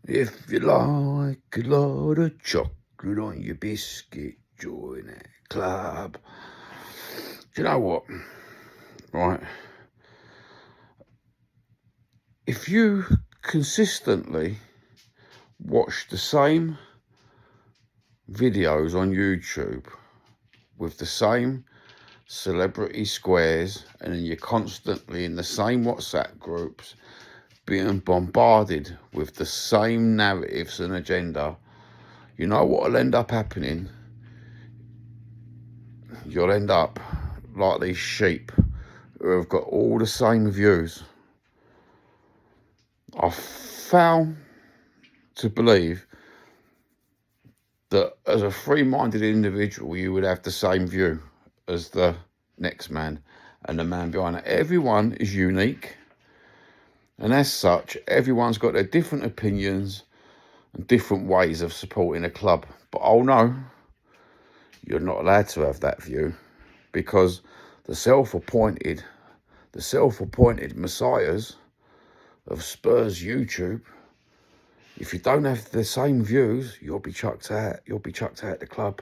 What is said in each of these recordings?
If you like a lot of chocolate on your biscuit, join that club. Do you know what? Right. If you consistently watch the same videos on YouTube with the same celebrity squares, and then you're constantly in the same WhatsApp groups being bombarded with the same narratives and agenda, you know what will end up happening? You'll end up like these sheep who have got all the same views. I fail to believe that as a free-minded individual, you would have the same view as the next man and the man behind it. Everyone is unique, and as such, everyone's got their different opinions and different ways of supporting a club. But oh no, you're not allowed to have that view, because the self-appointed messiahs of Spurs YouTube, if you don't have the same views, you'll be chucked out. You'll be chucked out the club.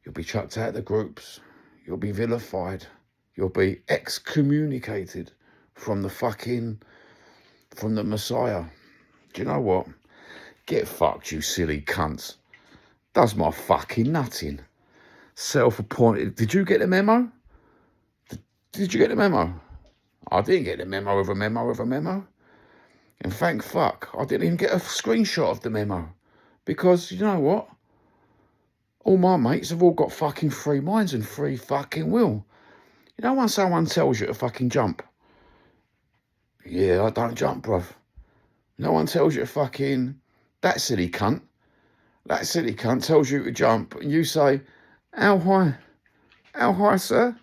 You'll be chucked out the groups. You'll be vilified. You'll be excommunicated from the Messiah. Do you know what? Get fucked, you silly cunts. Does my fucking nutting. Self-appointed. Did you get the memo? Did you get the memo? I didn't get the memo of a memo of a memo. And thank fuck, I didn't even get a screenshot of the memo. Because, you know what? All my mates have all got fucking free minds and free fucking will. You know when someone tells you to fucking jump? Yeah, I don't jump, bruv. No one tells you to fucking... That silly cunt tells you to jump, and you say, how high? How high, sir?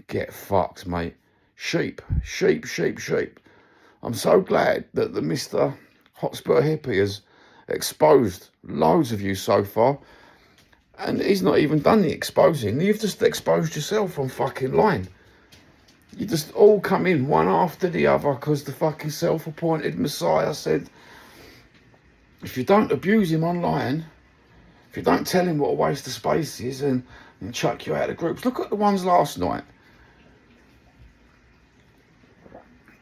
Get fucked, mate. Sheep. I'm so glad that the Mr. Hotspur Hippie has exposed loads of you so far. And he's not even done the exposing. You've just exposed yourself on fucking line. You just all come in one after the other because the fucking self-appointed Messiah said, if you don't abuse him online, if you don't tell him what a waste of space is and chuck you out of groups. Look at the ones last night.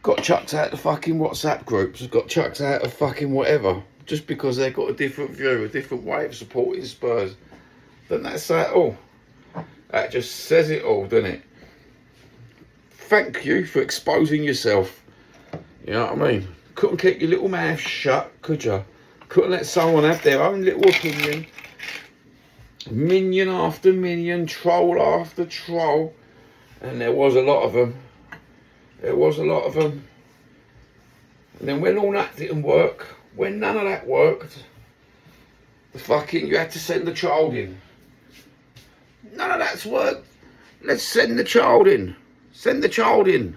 Got chucked out of fucking WhatsApp groups, got chucked out of fucking whatever, just because they've got a different view, a different way of supporting Spurs. Doesn't that say it all? That just says it all, doesn't it? Thank you for exposing yourself. You know what I mean? Couldn't keep your little mouth shut, could you? Couldn't let someone have their own little opinion. Minion after minion, troll after troll. And there was a lot of them. And then when all that didn't work, when none of that worked, you had to send the child in. None of that's worked. Let's send the child in. Send the child in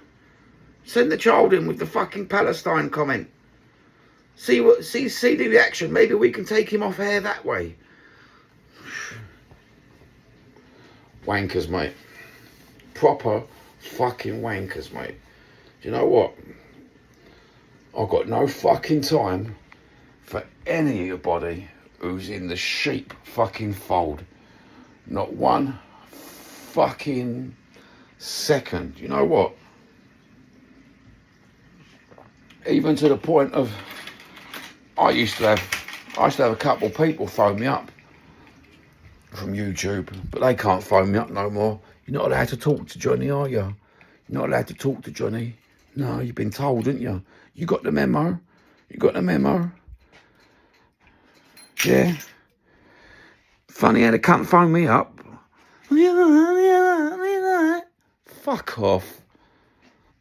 with the fucking Palestine comment. See the reaction. Maybe we can take him off air that way. Wankers, mate. Proper fucking wankers, mate. Do you know what? I've got no fucking time for anybody who's in the sheep fucking fold. Not one fucking second. You know what? Even to the point of, I used to have a couple of people phone me up from YouTube, but they can't phone me up no more. You're not allowed to talk to Johnny, are you? You're not allowed to talk to Johnny. No, you've been told, didn't you? You got the memo? Yeah. Funny how they can't phone me up. Fuck off.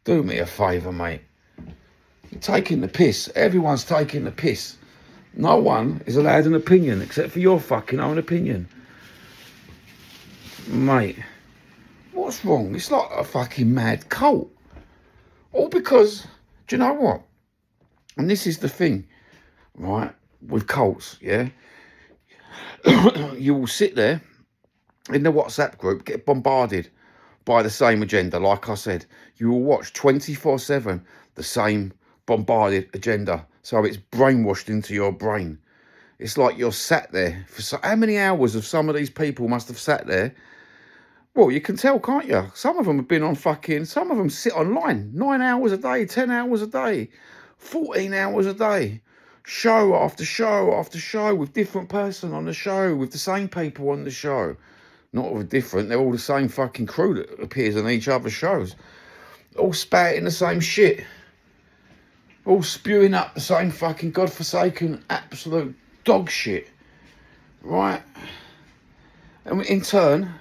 Do me a favour, mate. You're taking the piss. Everyone's taking the piss. No one is allowed an opinion except for your fucking own opinion. Mate, what's wrong? It's like a fucking mad cult. All because, do you know what? And this is the thing, right, with cults, yeah? You will sit there in the WhatsApp group, get bombarded by the same agenda. Like I said, you will watch 24/7 the same bombarded agenda, So it's brainwashed into your brain. It's like you're sat there for how many hours of some of these people must have sat there. Well, you can tell, can't you? Some of them have been on some of them sit online 9 hours a day, 10 hours a day, 14 hours a day, show after show after show with different person on the show, with the same people on the show. Not with different, they're all the same fucking crew that appears on each other's shows. All spouting the same shit. All spewing up the same fucking godforsaken absolute dog shit. Right? And in turn,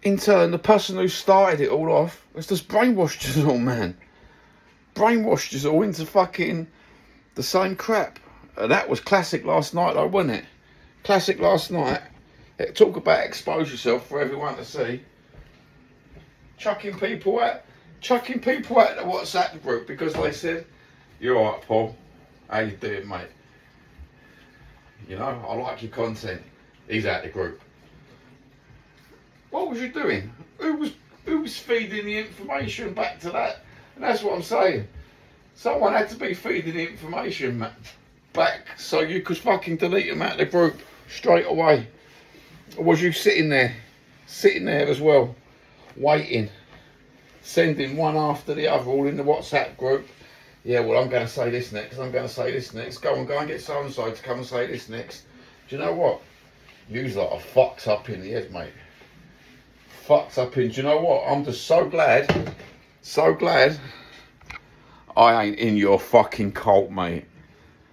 the person who started it all off has just brainwashed us all, man. Brainwashed us all into fucking the same crap. And that was classic last night, though, wasn't it? Classic last night. Talk about expose yourself for everyone to see. Chucking people out the WhatsApp group because they said, "You're all right, Paul. How you doing, mate? You know, I like your content." He's out the group. What was you doing? Who was feeding the information back to that? And that's what I'm saying. Someone had to be feeding the information back so you could fucking delete them out of the group straight away. Or was you sitting there as well, waiting, sending one after the other, all in the WhatsApp group? Yeah, well, I'm going to say this next. I'm going to say this next. Go and get so and so to come and say this next. Do you know what? You's like a fucked up in the head, mate. Fucked up in. Do you know what? I'm just so glad I ain't in your fucking cult, mate.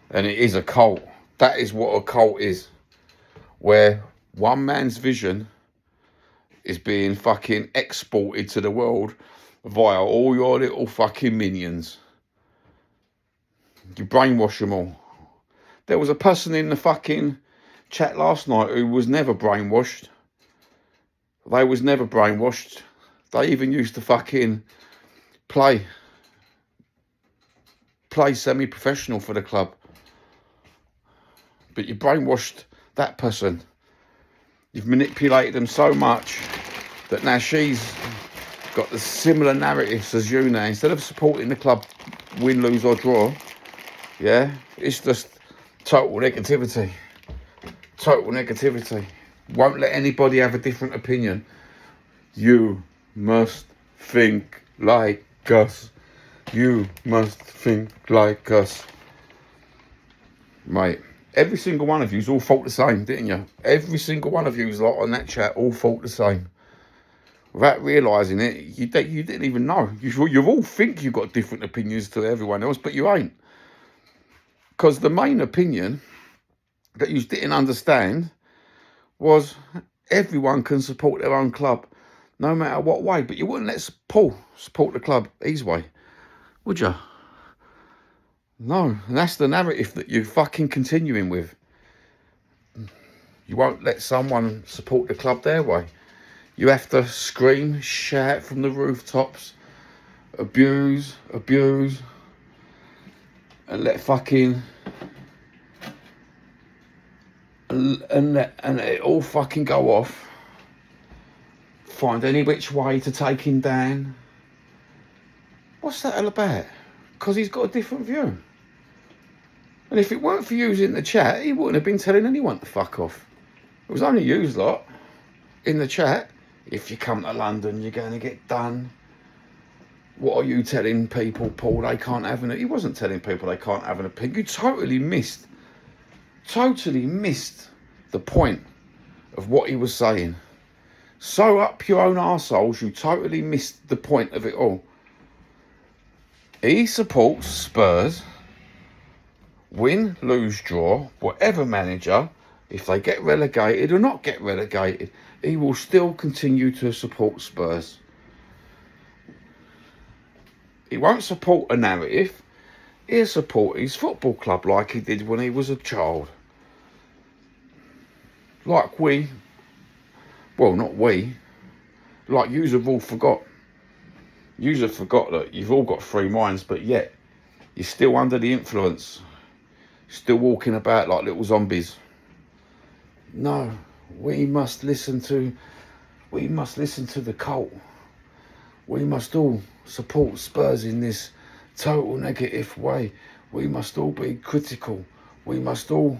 And it is a cult. That is what a cult is. Where one man's vision is being fucking exported to the world via all your little fucking minions. You brainwash them all. There was a person in the fucking chat last night who was never brainwashed. They was never brainwashed. They even used to fucking play semi-professional for the club. But you brainwashed that person. You've manipulated them so much that now she's got the similar narratives as you now. Instead of supporting the club, win, lose or draw, yeah, it's just total negativity. Total negativity. Won't let anybody have a different opinion. You must think like us. You must think like us. Mate, every single one of yous all thought the same, didn't you? Every single one of yous lot on that chat all thought the same. Without realising it, you didn't even know. You all think you've got different opinions to everyone else, but you ain't. Because the main opinion that you didn't understand was everyone can support their own club, no matter what way. But you wouldn't let Paul support the club his way, would you? No, and that's the narrative that you're fucking continuing with. You won't let someone support the club their way. You have to scream, shout from the rooftops, abuse, and let fucking and let it all fucking go off. Find any which way to take him down. What's that all about? Because he's got a different view. And if it weren't for yous in the chat, he wouldn't have been telling anyone to fuck off. It was only yous lot in the chat. If you come to London, you're going to get done. What are you telling people, Paul? They can't have an... He wasn't telling people they can't have an opinion. You totally missed the point of what he was saying. So up your own arseholes, you totally missed the point of it all. He supports Spurs, win, lose, draw, whatever manager. If they get relegated or not get relegated, he will still continue to support Spurs. He won't support a narrative. He'll support his football club like he did when he was a child. Like not we, like yous have all forgot. Yous have forgot that you've all got free minds, but yet you're still under the influence. Still walking about like little zombies. No, we must listen to the cult. We must all support Spurs in this total negative way. We must all be critical. We must all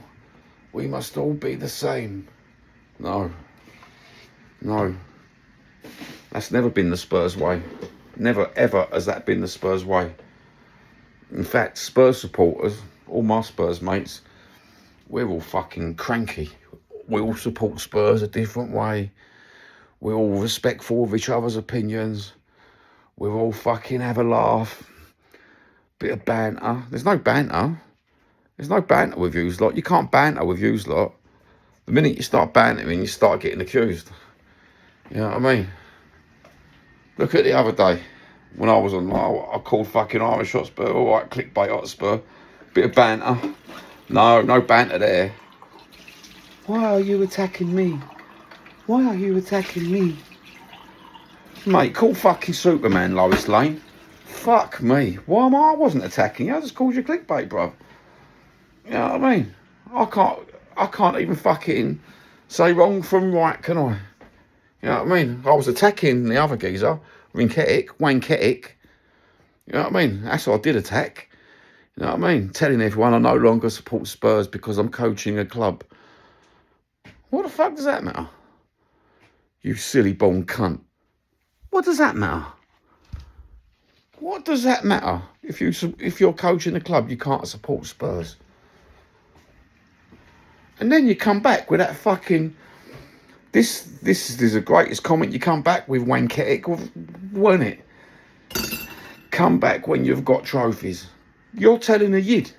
be the same. No. No. That's never been the Spurs way. Never, ever has that been the Spurs way. In fact, Spurs supporters, all my Spurs mates, we're all fucking cranky. We all support Spurs a different way. We're all respectful of each other's opinions. We're all fucking have a laugh. Bit of banter. There's no banter. There's no banter with yous lot. You can't banter with yous lot. The minute you start bantering, you start getting accused. You know what I mean? Look at the other day when I was on, I called fucking Irish Hotspur, all right, clickbait Hotspur, bit of banter. No banter there. Why are you attacking me? Why are you attacking me? Mate, call fucking Superman Lois Lane. Fuck me. Why am I wasn't attacking you? I just called you clickbait, bro. You know what I mean? I can't even fucking say wrong from right, can I? You know what I mean? I was attacking the other geezer, Wayne Ketic. You know what I mean? That's what I did attack. You know what I mean? Telling everyone I no longer support Spurs because I'm coaching a club. What the fuck does that matter? You silly born cunt. What does that matter? What does that matter? If you're coaching a club, you can't support Spurs. And then you come back with that fucking... This is the greatest comment you come back with, Wayne Ketic, wasn't it? Come back when you've got trophies. You're telling a yid,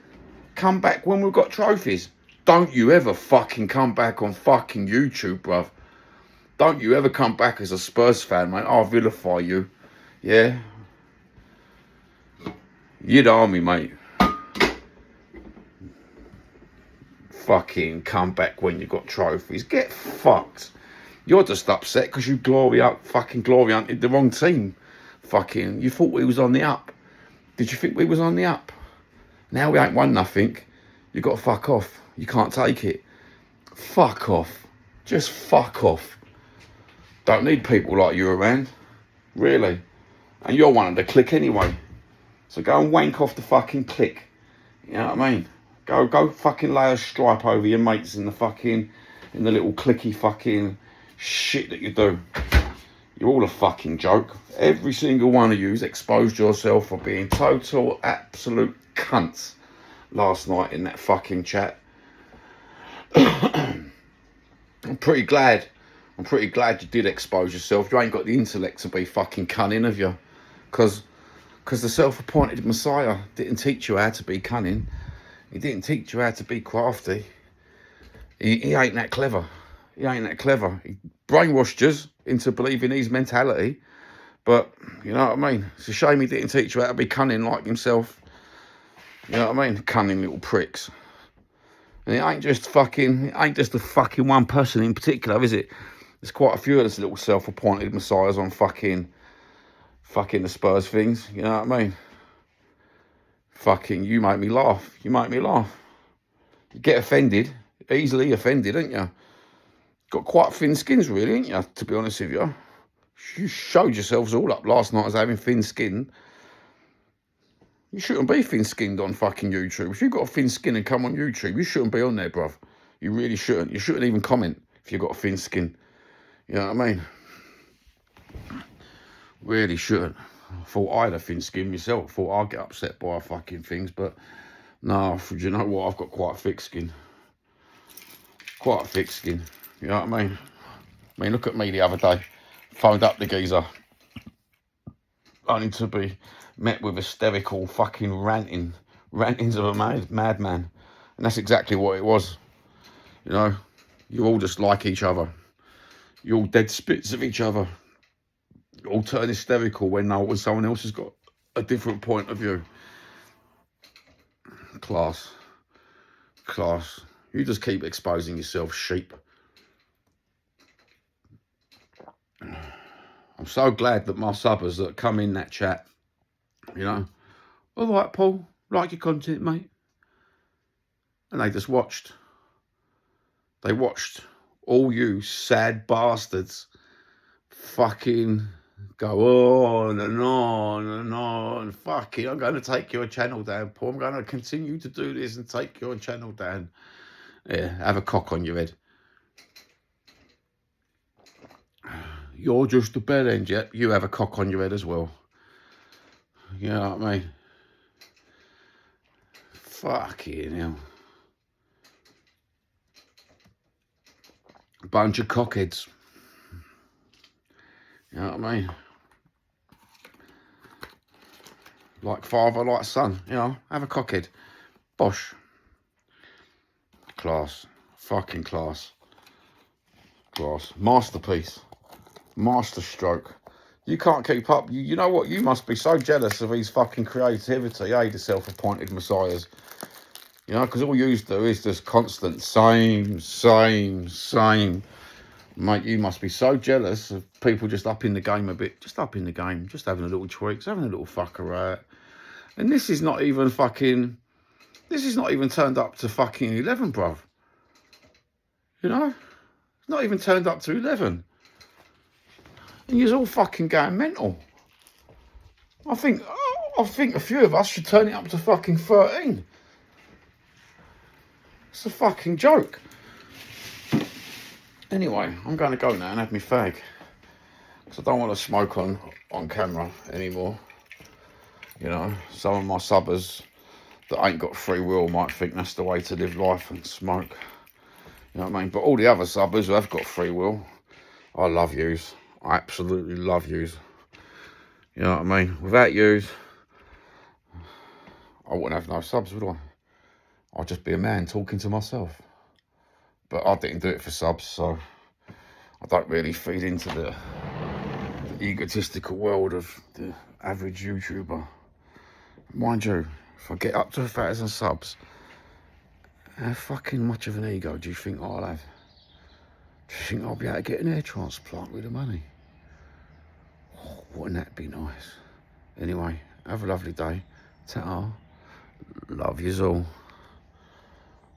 come back when we've got trophies. Don't you ever fucking come back on fucking YouTube, bruv. Don't you ever come back as a Spurs fan, mate. I'll vilify you. Yeah? Yid army, mate. Fucking come back when you got trophies. Get fucked. You're just upset because you fucking glory hunted the wrong team. Fucking, you thought we was on the up. Did you think we was on the up? Now we ain't won nothing. You got to fuck off. You can't take it. Fuck off. Just fuck off. Don't need people like you around. Really. And you're one of the clique anyway. So go and wank off the fucking clique. You know what I mean? Go fucking lay a stripe over your mates in the little clicky fucking shit that you do. You're all a fucking joke. Every single one of you's exposed yourself for being total, absolute cunts last night in that fucking chat. I'm pretty glad you did expose yourself. You ain't got the intellect to be fucking cunning, have you? Because the self-appointed Messiah didn't teach you how to be cunning. He didn't teach you how to be crafty. He ain't that clever. He ain't that clever. He brainwashed us into believing his mentality. But, you know what I mean? It's a shame he didn't teach you how to be cunning like himself. You know what I mean? Cunning little pricks. And it ain't just the fucking one person in particular, is it? There's quite a few of those little self-appointed messiahs on fucking the Spurs things. You know what I mean? Fucking, you make me laugh. You make me laugh. You get offended. Easily offended, ain't you? Got quite thin skins, really, ain't you? To be honest with you. You showed yourselves all up last night as having thin skin. You shouldn't be thin-skinned on fucking YouTube. If you've got a thin skin and come on YouTube, you shouldn't be on there, bruv. You really shouldn't. You shouldn't even comment if you've got a thin skin. You know what I mean? Really shouldn't. I thought I had a thin skin myself. Thought I'd get upset by fucking things, but no, do you know what? I've got quite a thick skin. Quite a thick skin. You know what I mean? I mean, look at me the other day. Phoned up the geezer. Only to be met with hysterical fucking rantings of a madman. And that's exactly what it was. You know, you all just like each other. You're all dead spits of each other. You all turn hysterical when someone else has got a different point of view. Class. You just keep exposing yourself, sheep. I'm so glad that my subbers that come in that chat, you know, all right, Paul, like your content, mate. And they just watched. They watched all you sad bastards fucking Go on and on and on. Fuck it, I'm going to take your channel down, Paul. I'm going to continue to do this and take your channel down. Yeah, have a cock on your head. You're just a bell end, yep. You have a cock on your head as well. You know what I mean? Fucking hell. Bunch of cockheads. You know what I mean? Like father, like son. You know, have a cockhead. Bosh. Class. Fucking class. Class. Masterpiece. Masterstroke. You can't keep up. You know what? You must be so jealous of his fucking creativity, eh? The self-appointed messiahs. You know, because all you do is just constant same. Mate, you must be so jealous of people just up in the game a bit. Just up in the game. Just having a little tweaks, having a little fuck around. And this is not even fucking... This is not even turned up to fucking 11, bruv. You know? It's not even turned up to 11. And you're all fucking going mental. I think a few of us should turn it up to fucking 13. It's a fucking joke. Anyway, I'm going to go now and have me fag. Because I don't want to smoke on camera anymore. You know, some of my subbers that ain't got free will might think that's the way to live life and smoke. You know what I mean? But all the other subbers who have got free will, I love yous. I absolutely love yous. You know what I mean? Without yous, I wouldn't have no subs, would I? I'd just be a man talking to myself. But I didn't do it for subs, so I don't really feed into the egotistical world of the average YouTuber. Mind you, if I get up to 1,000 subs, how fucking much of an ego do you think I'll have? Do you think I'll be able to get an hair transplant with the money? Oh, wouldn't that be nice? Anyway, have a lovely day. Ta-ta. Love yous all.